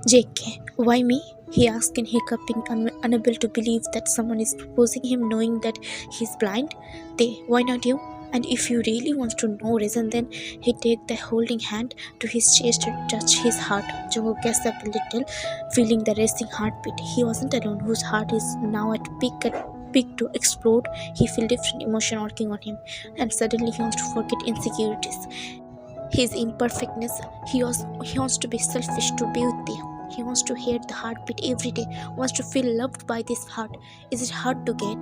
JK, why me? He asked in hiccuping, unable to believe that someone is proposing him knowing that he's blind. They, why not you? And if you really want to know reason, then he take the holding hand to his chest and touch his heart. Jungkook gasped up a little, feeling the racing heartbeat. He wasn't alone, whose heart is now at peak to explode. He felt different emotion working on him, and suddenly he wants to forget insecurities, his imperfectness. He wants to be selfish, to be with them. He wants to hear the heartbeat every day, wants to feel loved by this heart. Is it hard to get?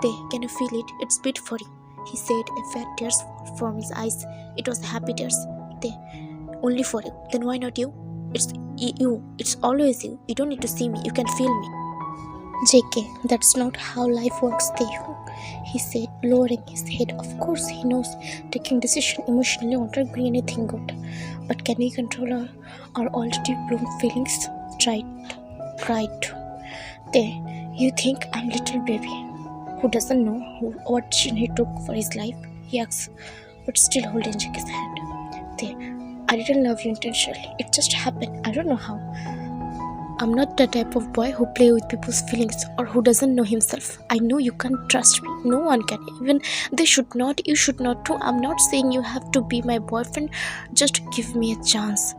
They, can you feel it? It's beat for you, he said, a fat tears from his eyes. It was happy tears. They, only for you. Then why not you? It's you. It's always you. You don't need to see me. You can feel me. JK, that's not how life works, Tehu, he said, lowering his head. Of course, he knows taking decision emotionally won't bring anything good. But can we control our already bloomed feelings? Tried. There, you think I'm little baby who doesn't know what decision he took for his life? He asks, but still holding JK's hand. There, I didn't love you intentionally. It just happened. I don't know how. I'm not the type of boy who play with people's feelings or who doesn't know himself. I know you can't trust me. No one can. Even they should not. You should not too. I'm not saying you have to be my boyfriend. Just give me a chance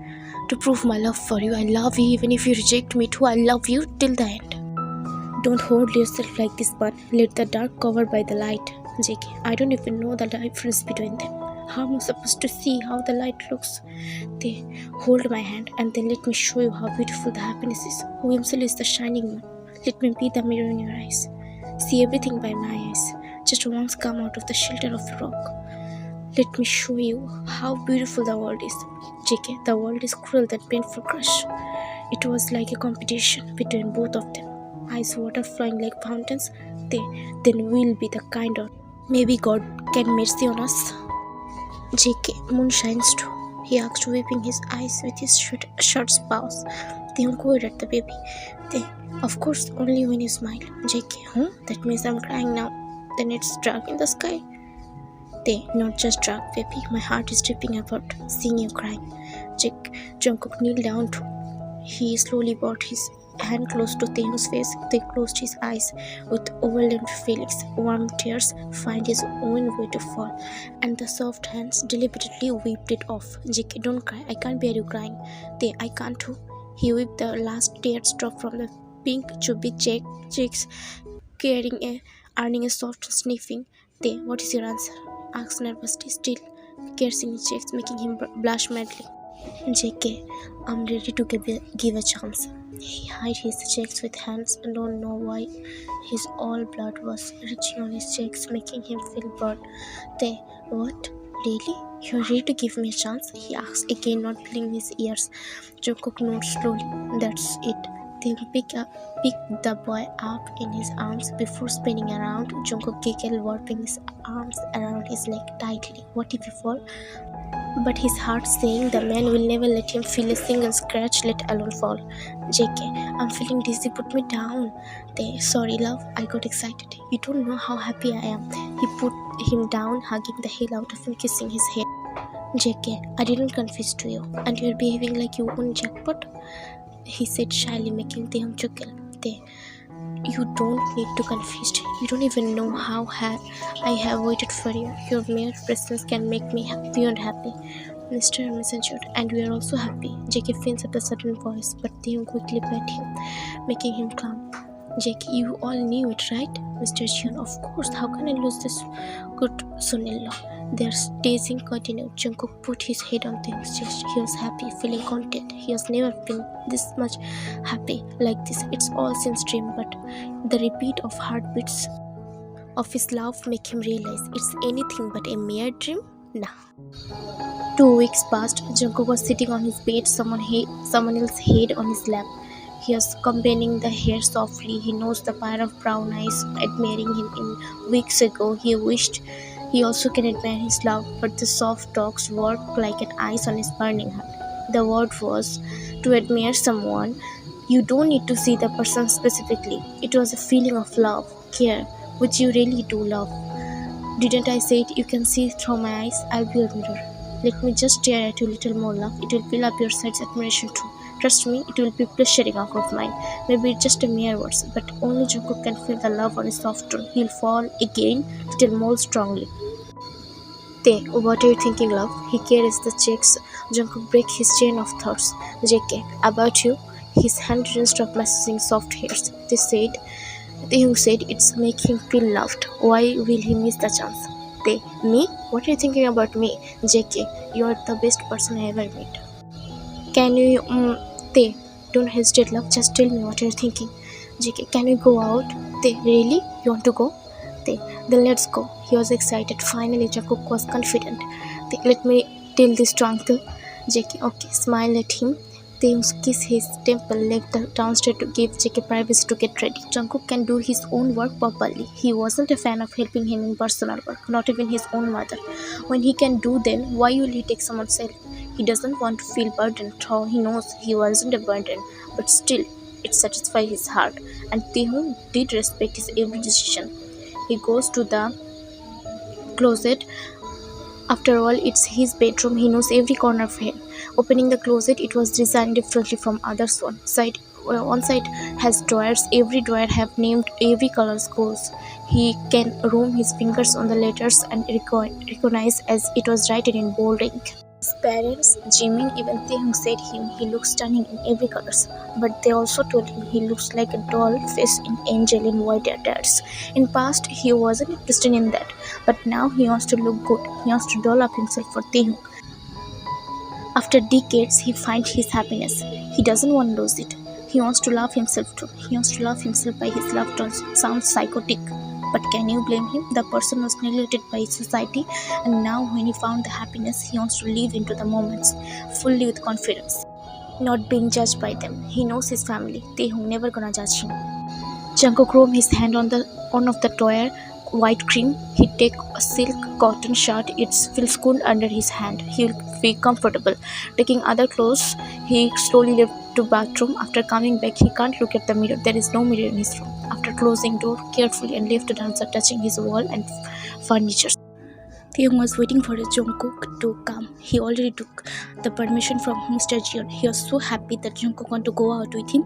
to prove my love for you. I love you even if you reject me too. I love you till the end. Don't hold yourself like this, but let the dark cover by the light. JK, I don't even know the difference between them. How am I supposed to see how the light looks? They, hold my hand and then let me show you how beautiful the happiness is. Who himself is the shining one. Let me be the mirror in your eyes. See everything by my eyes. Just once come out of the shelter of the rock. Let me show you how beautiful the world is. JK, the world is cruel than painful crush. It was like a competition between both of them. Ice water flowing like fountains. Then we'll be the kinder. Maybe God can mercy on us. JK, moon shines too, he asked, wiping his eyes with his short spouse. They were at the baby. They, of course, only when you smile. JK, that means I'm crying now. Then it's dark in the sky. They, not just dark, baby. My heart is dripping apart, seeing you crying. Jungkook kneeled down too. He slowly brought his hand close to Taehyung's face. They closed his eyes with overwhelmed feelings. Warm tears find his own way to fall, and the soft hands deliberately wiped it off. JK, don't cry. I can't bear you crying. I can't too. He wiped the last tears drop from the pink chubby cheeks, earning a soft sniffing. What is your answer? Asked nervously, still caressing his cheeks, making him blush madly. JK, I'm ready to give a chance. He hid his cheeks with hands and don't know why. His all blood was reaching on his cheeks, making him feel burned. What? Really? You're ready to give me a chance? He asked again, not filling his ears. Jungkook nodded slowly. That's it. They picked the boy up in his arms before spinning around. Jungkook giggled, wrapping his arms around his leg tightly. What if you fall? But his heart saying the man will never let him feel a single scratch, let alone fall. JK, I'm feeling dizzy, put me down. Sorry love, I got excited. You don't know how happy I am. He put him down, hugging the hell out of him, kissing his hair. JK, I didn't confess to you, and you're behaving like you won jackpot, he said shyly, making Taehyung chuckle. You don't need to confess. You don't even know how I have waited for you. Your mere presence can make me beyond happy. Mr. Messenger, and we are also happy. JK feels at a sudden voice, but Taehyung quickly pat him, making him calm. JK, you all knew it, right? Mr. Jian, of course. How can I lose this good son-in-law? Their staging continued. Jungkook put his head on Taehyung's chest. He was happy, feeling content. He has never been this much happy like this. It's all since dream, but the repeat of heartbeats of his love make him realize it's anything but a mere dream. Nah. 2 weeks passed. Jungkook was sitting on his bed, someone else's head on his lap. He was combing the hair softly. He knows the pair of brown eyes admiring him in weeks ago. He wished he also can admire his love, but the soft talks worked like an ice on his burning heart. The word was to admire someone. You don't need to see the person specifically. It was a feeling of love, care, which you really do love. Didn't I say it? You can see through my eyes. I'll be your mirror. Let me just stare at you a little more, love. It will fill up your side's admiration too. Trust me, it will be pleasuring out of mine. Maybe it's just a mere words, but only Jungkook can feel the love on his soft tone. He'll fall again, still more strongly. They, what are you thinking, love? He carries the checks. Jungkook break his chain of thoughts. JK, about you? His hand didn't stop massaging soft hairs. They said it's make him feel loved. Why will he miss the chance? They, me? What are you thinking about me? JK, you are the best person I ever met. Can you, they, don't hesitate, love. Just tell me what you're thinking. JK, can we go out? They, really? You want to go? They, then let's go. He was excited. Finally, Jungkook was confident. They, let me tell this to uncle. JK, okay, smile at him. They kiss his temple, left downstairs to give JK privacy to get ready. Jungkook can do his own work properly. He wasn't a fan of helping him in personal work, not even his own mother. When he can do, then why will he take someone's help? He doesn't want to feel burdened. He knows he wasn't a burden, but still, it satisfies his heart. And Taehoon did respect his every decision. He goes to the closet. After all, it's his bedroom. He knows every corner of him. Opening the closet, it was designed differently from others. One side has drawers. Every drawer have named every color's goals. He can roam his fingers on the letters and recognize as it was written in bold ink. His parents, Jimin, even Taehyung said he looks stunning in every colors. But they also told him he looks like a doll faced an angel in white attires. In past, he wasn't interested in that. But now he wants to look good. He wants to doll up himself for Taehyung. After decades, he finds his happiness. He doesn't want to lose it. He wants to love himself too. He wants to love himself by his love tones. Sounds psychotic. But can you blame him? The person was neglected by society, and now when he found the happiness, he wants to live into the moments, fully with confidence. Not being judged by them. He knows his family. They who never gonna judge him. Jungkook roam his hand on of the drawer, white cream. He take a silk cotton shirt. It feels cool under his hand. He'll be comfortable. Taking other clothes, he slowly left to bathroom. After coming back, he can't look at the mirror. There is no mirror in his room. After closing door carefully and left the dancer touching his wall and furniture. Taehyung was waiting for Jungkook to come. He already took the permission from Mr. Jeon. He was so happy that Jungkook wanted to go out with him.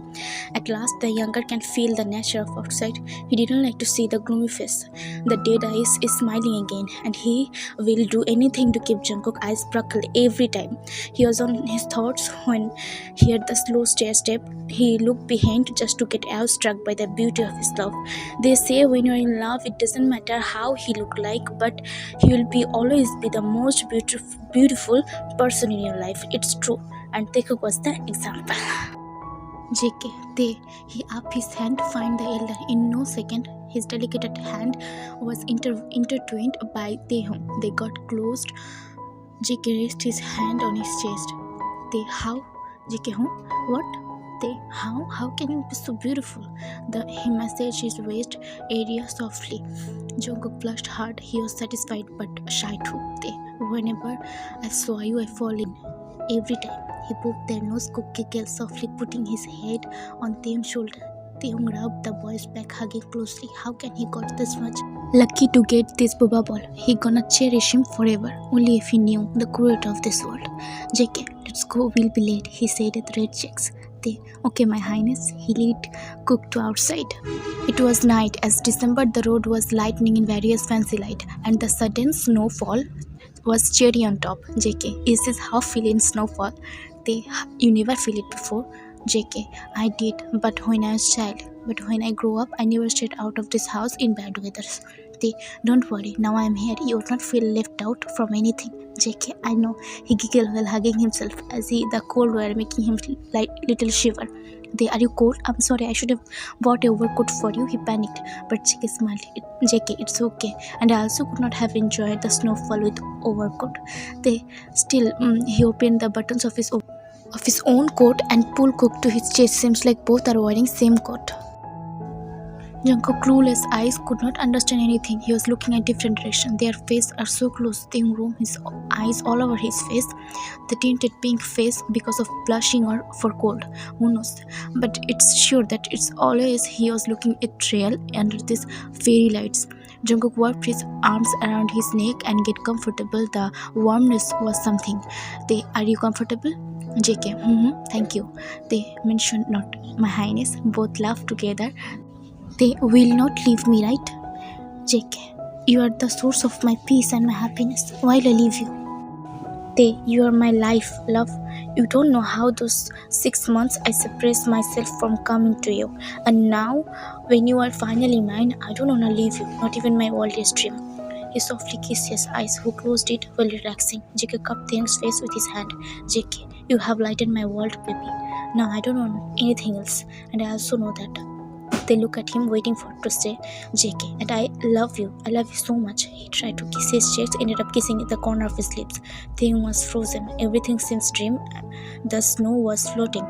At last, the younger can feel the nature of outside. He didn't like to see the gloomy face. The dead eyes is smiling again, and he will do anything to keep Jungkook's eyes sparkle every time. He was on his thoughts when he heard the slow stair step. He looked behind just to get awestruck by the beauty of his love. They say when you're in love, it doesn't matter how he look like, but he will always be the most beautiful person in your life. It's true, and Taehyung was the example. JK, he up his hand to find the elder. In no second, his delicate hand was intertwined by Taehyung. They got closed. JK raised his hand on his chest. How? JK, what? How can you be so beautiful? He massaged his waist area softly. Jungkook blushed hard. He was satisfied but shy too. Whenever I saw you, I fall in. Every time. He poked their nose, giggled softly, putting his head on Taehyung's shoulder. Taehyung rubbed the boy's back, hugging closely. How can he got this much? Lucky to get this Boba ball. He gonna cherish him forever. Only if he knew the cruelty of this world. JK, let's go. We'll be late, he said with red cheeks. Okay, my highness. He led Cook to outside. It was night. As December, the road was lightning in various fancy light, and the sudden snowfall was cherry on top. JK, is this how feel in snowfall? You never feel it before? JK, I did, but when I was child. But when I grew up, I never stayed out of this house in bad weather. Don't worry, now I am here. You will not feel left out from anything. JK, I know. He giggled while hugging himself as the cold were making him like little shiver. Are you cold? I'm sorry, I should have bought a overcoat for you. He panicked, but JK smiled. JK, it's okay. And I also could not have enjoyed the snowfall with overcoat. He opened the buttons of his own coat and pulled Cook to his chest. Seems like both are wearing same coat. Jungkook's clueless eyes could not understand anything. He was looking at different directions. Their faces are so close. They roam his eyes all over his face. The tinted pink face because of blushing or for cold. Who knows? But it's sure that it's always he was looking at real under these fairy lights. Jungkook wrapped his arms around his neck and get comfortable. The warmness was something. Are you comfortable? JK, thank you. They mentioned not, My Highness. Both laughed together. They will not leave me, right? JK, you are the source of my peace and my happiness. While I leave you. You are my life, love. You don't know how those 6 months I suppressed myself from coming to you. And now, when you are finally mine, I don't want to leave you, not even my wildest dream. He softly kissed his eyes, who closed it while relaxing. JK cupped Taeyong's face with his hand. JK, you have lightened my world, baby. Now I don't want anything else, and I also know that. They look at him, waiting for to say, JK, and I love you. I love you so much. He tried to kiss his cheeks, ended up kissing the corner of his lips. Thing was frozen. Everything seemed dream. The snow was floating.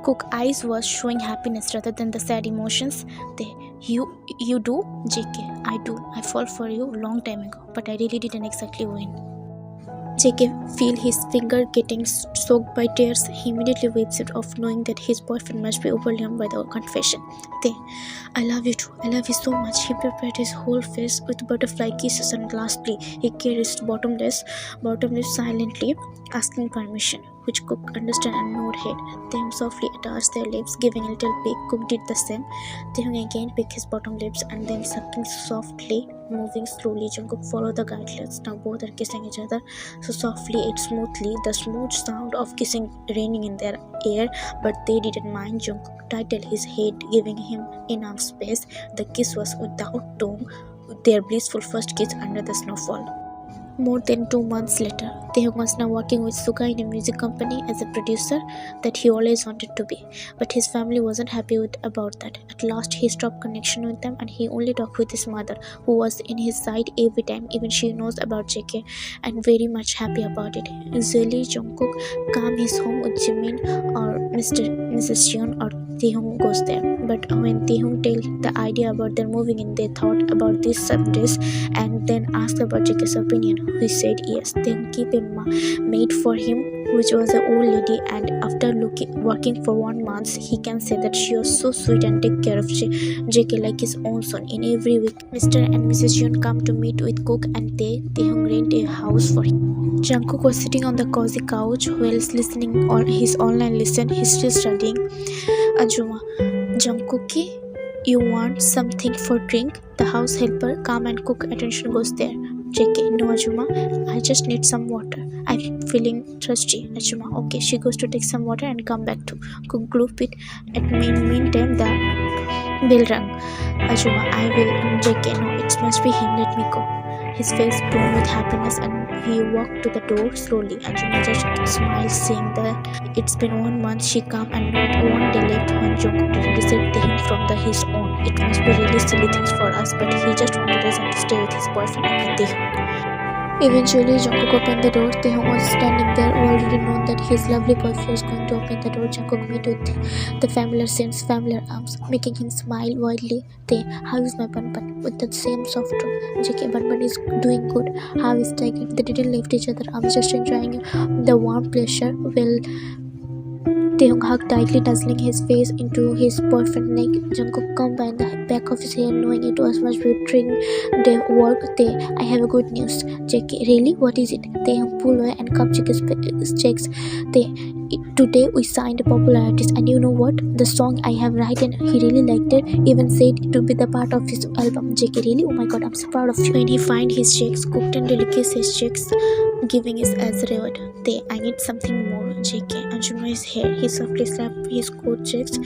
Cook's eyes was showing happiness rather than the sad emotions. You do? JK, I do. I fall for you long time ago, but I really didn't exactly win. JK feel his finger getting soaked by tears. He immediately wipes it off, knowing that his boyfriend must be overwhelmed by the confession. I love you too. I love you so much. He prepared his whole face with butterfly kisses, and lastly, he kissed bottomless silently, asking permission, which Cook understood and nod head. Taeyong softly attached their lips, giving a little peck. Cook did the same. Taeyong again picked his bottom lips and then sucking softly, moving slowly. Jungkook followed the guidelines. Now both are kissing each other so softly and smoothly, the smooth sound of kissing raining in their ear, but they didn't mind. Jungkook titled his head, giving him enough space. The kiss was without tone, their blissful first kiss under the snowfall. More than 2 months later, Taeyong was now working with Suga in a music company as a producer that he always wanted to be. But his family wasn't happy about that. At last, he stopped connection with them and he only talked with his mother, who was in his side every time. Even she knows about JK and very much happy about it. Usually, Jungkook come his home with Jimin or Mrs. Jeon, or Taeyong goes there. But when Taeyong told the idea about their moving in, they thought about this some days and then asked about JK's opinion. He said yes. Then keep a maid for him, which was an old lady, and after working for 1 month, he can say that she was so sweet and take care of JK like his own son. In every week, Mr. and Mrs. Jeon come to meet with Cook, and Taeyong rent a house for him. Jungkook was sitting on the cozy couch while listening on his online lesson. He's still studying. Ajuma, Jungkookie, you want something for drink? The house helper calm and Cook attention goes there. JK, no Ajuma, I just need some water. I'm feeling thirsty. Ajuma, okay. She goes to take some water and come back to Cook gloop it. At meantime, the bell rang. Ajuma, I will. JK, no, it must be him. Let me go. His face blown with happiness and he walked to the door slowly. Ajuma just smiled, seeing that it's been 1 month she come and not one day left when Jungkook didn't receive him from his own. It must be really silly things for us, but he just wanted reason to stay with his boyfriend and Taeyong. Eventually, Jungkook opened the door. Taeyong was standing there, already known that his lovely boyfriend was going to open the door. Jungkook met with the familiar sense, familiar arms, making him smile widely. How is my Banban? With the same soft tone. JK, Banban is doing good. How is Tiger? They didn't leave each other. I'm just enjoying the warm pleasure. Well, Taeyong hugged tightly, nuzzling his face into his boyfriend's neck. Jungkook combined the back of his hair, knowing it was much during their work. I have a good news. JK, really? What is it? Taeyong pulled away and cupped his cheeks. Today we signed a popular artist, and you know what? The song I have written, he really liked it. Even said it to be the part of his album. JK, really? Oh my god, I'm so proud of you. When he find his cheeks, cooked and kissed his cheeks, giving his as a reward. I need something more. JK, Anjuma his hair. He softly slapped his coat cheeks.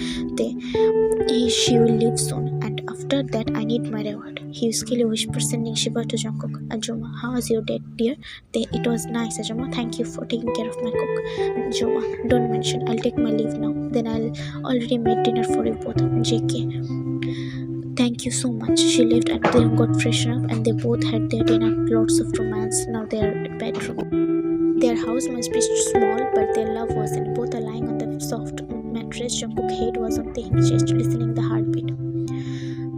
She will leave soon, and after that I need my reward. He whiskily whispered, sending shiver to Jungkook. Ajuma, how was your date, dear? It was nice, Ajuma. Thank you for taking care of my cook. Ajuma, don't mention. I'll take my leave now. Then I'll already made dinner for you both. JK, thank you so much. She left and they got freshened up and they both had their dinner. Lots of romance. Now they're at bedroom. Their house must be small, but their love wasn't. Both are lying on the soft mattress. Jungkook's head was on Taeyong's chest, listening the heartbeat.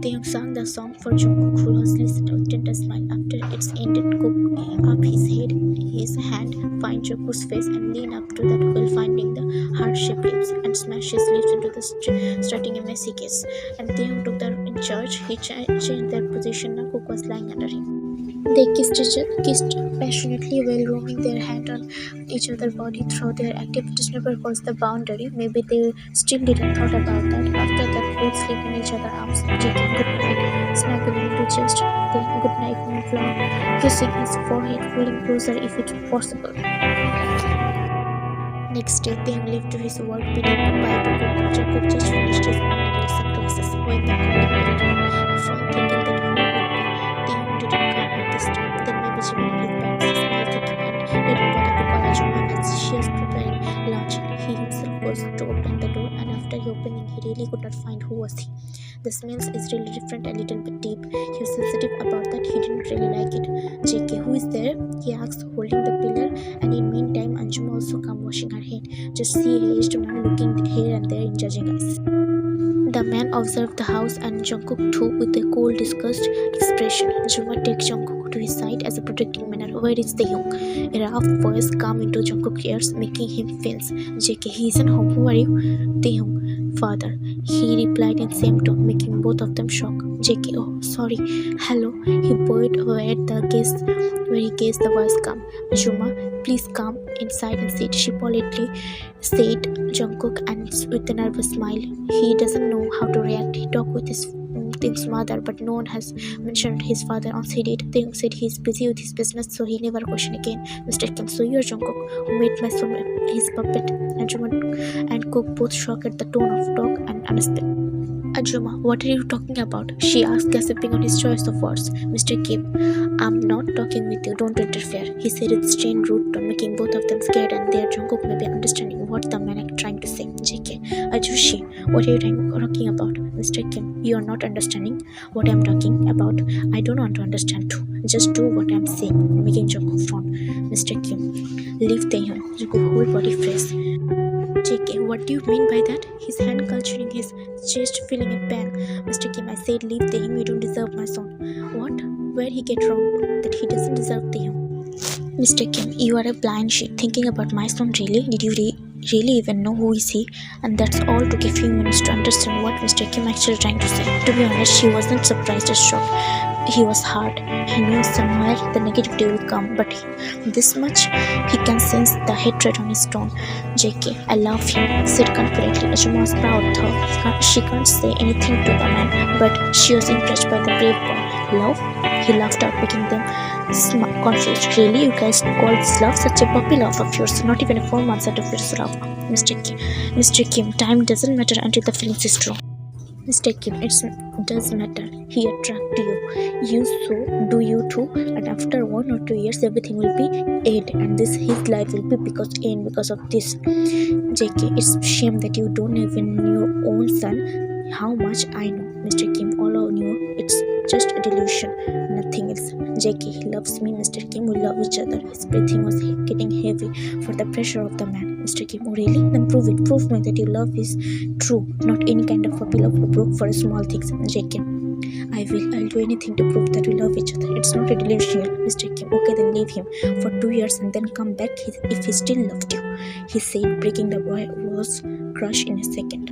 Taeyong sang the song for Jungkook, who was listening with tender smile. After it's ended, Cook up his head, his hand, find Jungkook's face and lean up to that while finding the heart-shaped lips and smash his lips into the starting a messy kiss. And Taeyong took them in charge. He changed their position. Now Cook was lying under him. They kissed passionately while roaming their hand on each other's body through their activities never crossed the boundary. Maybe they still didn't thought about that. After that, both sleep in each other's arms, taking good night, snuggling into chest, then good night on the floor, kissing his forehead, pulling closer if it's possible. Next day, Taeyang left to his work bidding goodbye to Cook. Jungkook just finished his morning lesson classes when the calling bell rang. He frowned thinking that who would be. Taeyang didn't come at this time. Then maybe Jimin and his parents smiled thinking and didn't bother to call Ajuma as she was preparing lunch. He himself was to open the door, and after opening, he really could not find who was he. The smells is really different, a little bit deep. He was sensitive about that. He didn't really like it. JK, who is there? He asked, holding the pillar. And in meantime, Anjuma also come washing her head. Just see a aged man looking here and there in judging eyes. The man observed the house and Jungkook too with a cold, disgust expression. Juma takes Jungkook to his side as a protecting manner. Where is Taehyung? A rough voice came into Jungkook's ears, making him wince. JK, he isn't home. Who are you? Taehyung, father. He replied in same tone, making both of them shocked. JK, oh, sorry. Hello. He bowed where he guessed the voice come. Juma, please come inside and sit, she politely said Jungkook, and with a nervous smile. He doesn't know how to react. He talked with his mother, but no one has mentioned his father. Once he did, Taeyong said he's busy with his business, so he never questioned again. Mr. Kim, so you're Jungkook, who made my son his puppet? And Juma and Cook both shocked at the tone of talk and unexpected. Ajuma, what are you talking about? She asked, gossiping on his choice of words. Mr. Kim, I'm not talking with you, don't interfere. He said with strained rude tone, making both of them scared, and their Jungkook may be understanding what the man is trying to say. JK, Ajushi, what are you talking about? Mr. Kim, you are not understanding what I'm talking about. I don't want to understand too. Just do what I'm saying, making Jungkook frown. Mr. Kim, leave Taehyung. Jungkook whole body fresh. JK, what do you mean by that? His hand culturing his chest, feeling a pang. Mr. Kim, I said leave Taehyung, you don't deserve my son. What? Where he get wrong? That he doesn't deserve Taehyung. Mr. Kim, you are a blind sheep. Thinking about my son, really? Did you really even know who is he? And that's all took a few minutes to understand what Mr. Kim actually trying to say. To be honest, he wasn't surprised or shocked. He was hurt. He knew somewhere the negativity will come, but this much he can sense the hatred on his tone. JK, I love him, said confidently. Ajuma was proud of her. She can't say anything to the man, but she was impressed by the brave boy. Love? He laughed out, making them confused. Really? You guys call this love? Such a puppy love of yours. Not even 4 months out of your love. Mr. Kim, time doesn't matter until the feelings is true. Mr. Kim, it does matter. He attracted you, so do you too. And after 1 or 2 years, everything will be end, and his life will be because of this. JK, it's a shame that you don't even know your own son. How much I know, Mr. Kim. All I knew, it's just a delusion, nothing else. JK, he loves me. Mr. Kim, we love each other. His breathing was getting heavy for the pressure of the man. Mr. Kim, oh really? Then prove it. Prove me that your love is true, not any kind of puppy love you broke for small things. JK, I will. I'll do anything to prove that we love each other. It's not a delusion, Mr. Kim. Okay, then leave him for 2 years and then come back if he still loved you, he said, breaking the boy was crushed in a second.